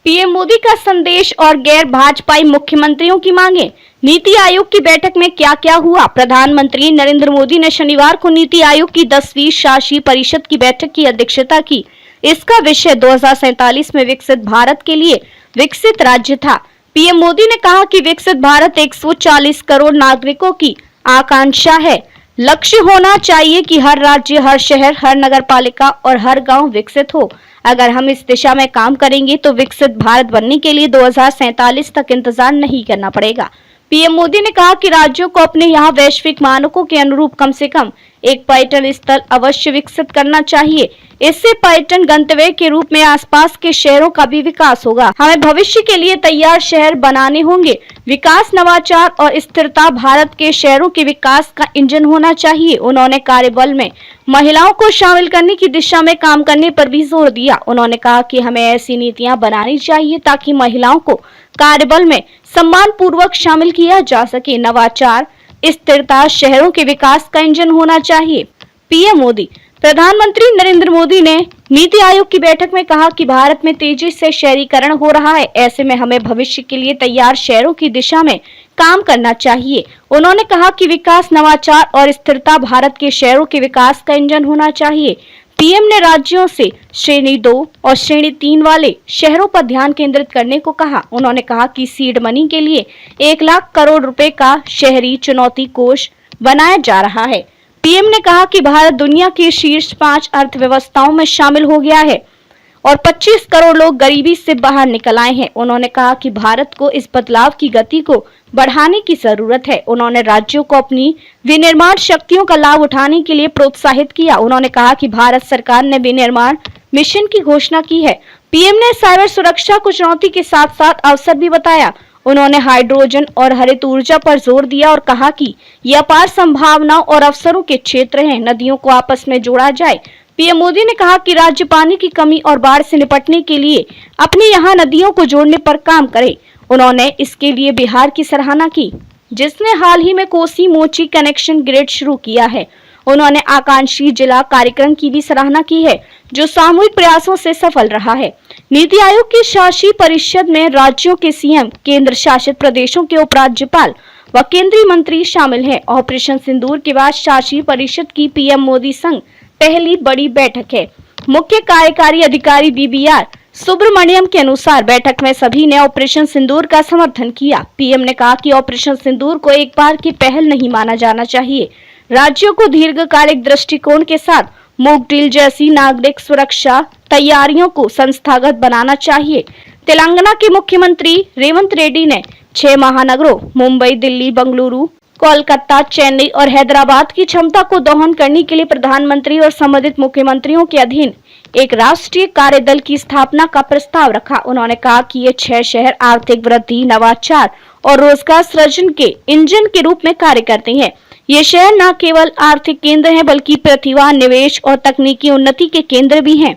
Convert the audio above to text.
PM Modi का संदेश और गैर भाजपाई मुख्यमंत्रियों की मांगे। नीति आयोग की बैठक में क्या क्या हुआ? प्रधानमंत्री नरेंद्र मोदी ने शनिवार को नीति आयोग की 10वीं शासी परिषद की बैठक की अध्यक्षता की। इसका विषय 2047 में विकसित भारत के लिए विकसित राज्य था। पीएम मोदी ने कहा कि विकसित भारत 140 करोड़ नागरिकों की आकांक्षा है। लक्ष्य होना चाहिए कि हर राज्य, हर शहर, हर नगरपालिका और हर गांव विकसित हो। अगर हम इस दिशा में काम करेंगे तो विकसित भारत बनने के लिए 2047 तक इंतजार नहीं करना पड़ेगा। पीएम मोदी ने कहा कि राज्यों को अपने यहाँ वैश्विक मानकों के अनुरूप कम से कम एक पर्यटन स्थल अवश्य विकसित करना चाहिए। इससे पर्यटन गंतव्य के रूप में आसपास के शहरों का भी विकास होगा। हमें भविष्य के लिए तैयार शहर बनाने होंगे। विकास, नवाचार और स्थिरता भारत के शहरों के विकास का इंजन होना चाहिए। उन्होंने कार्यबल में महिलाओं को शामिल करने की दिशा में काम करने पर भी जोर दिया। उन्होंने कहा कि हमें ऐसी नीतियां बनानी चाहिए ताकि महिलाओं को कार्यबल में सम्मान पूर्वक शामिल किया जा सके। नवाचार, स्थिरता शहरों के विकास का इंजन होना चाहिए। पीएम मोदी। प्रधानमंत्री नरेंद्र मोदी ने नीति आयोग की बैठक में कहा कि भारत में तेजी से शहरीकरण हो रहा है। ऐसे में हमें भविष्य के लिए तैयार शहरों की दिशा में काम करना चाहिए। उन्होंने कहा कि विकास, नवाचार और स्थिरता भारत के शहरों के विकास का इंजन होना चाहिए। पीएम ने राज्यों से श्रेणी 2 और श्रेणी 3 वाले शहरों पर ध्यान केंद्रित करने को कहा। उन्होंने कहा कि सीड मनी के लिए 1 लाख करोड़ रुपए का शहरी चुनौती कोष बनाया जा रहा है। पीएम ने कहा कि भारत दुनिया की शीर्ष 5 अर्थव्यवस्थाओं में शामिल हो गया है और 25 करोड़ लोग गरीबी से बाहर निकल आए हैं। उन्होंने कहा कि भारत को इस बदलाव की गति को बढ़ाने की जरूरत है। उन्होंने राज्यों को अपनी विनिर्माण शक्तियों का लाभ उठाने के लिए प्रोत्साहित किया। उन्होंने कहा कि भारत सरकार ने विनिर्माण मिशन की घोषणा की है। पीएम ने साइबर सुरक्षा को चुनौती के साथ साथ अवसर भी बताया। उन्होंने हाइड्रोजन और हरित ऊर्जा पर जोर दिया और कहा कि ये अपार संभावनाओं और अवसरों के क्षेत्र हैं। नदियों को आपस में जोड़ा जाए। पीएम मोदी ने कहा कि राज्य पानी की कमी और बाढ़ से निपटने के लिए अपने यहाँ नदियों को जोड़ने पर काम करे। उन्होंने इसके लिए बिहार की सराहना की, जिसने हाल ही में कोसी मोची कनेक्शन ग्रिड शुरू किया है। उन्होंने आकांक्षी जिला कार्यक्रम की भी सराहना की है, जो सामूहिक प्रयासों से सफल रहा है। नीति आयोग की शासी परिषद में राज्यों के सीएम, केंद्र शासित प्रदेशों के उपराज्यपाल व केंद्रीय मंत्री शामिल हैं। ऑपरेशन सिंदूर के बाद शासी परिषद की पीएम मोदी संग पहली बड़ी बैठक है। मुख्य कार्यकारी अधिकारी बीबीआर सुब्रमण्यम के अनुसार बैठक में सभी ने ऑपरेशन सिंदूर का समर्थन किया। पीएम ने कहा कि ऑपरेशन सिंदूर को एक बार की पहल नहीं माना जाना चाहिए। राज्यों को दीर्घकालिक दृष्टिकोण के साथ मॉक ड्रिल जैसी नागरिक सुरक्षा तैयारियों को संस्थागत बनाना चाहिए। तेलंगाना के मुख्यमंत्री रेवंत रेड्डी ने 6 महानगरों मुंबई, दिल्ली, बेंगलुरु, कोलकाता, चेन्नई और हैदराबाद की क्षमता को दोहन करने के लिए प्रधानमंत्री और संबंधित मुख्यमंत्रियों के अधीन एक राष्ट्रीय कार्यदल की स्थापना का प्रस्ताव रखा। उन्होंने कहा कि ये 6 शहर आर्थिक वृद्धि, नवाचार और रोजगार सृजन के इंजन के रूप में कार्य करते हैं। ये शहर न केवल आर्थिक केंद्र हैं, बल्कि प्रतिभा, निवेश और तकनीकी उन्नति के केंद्र भी हैं।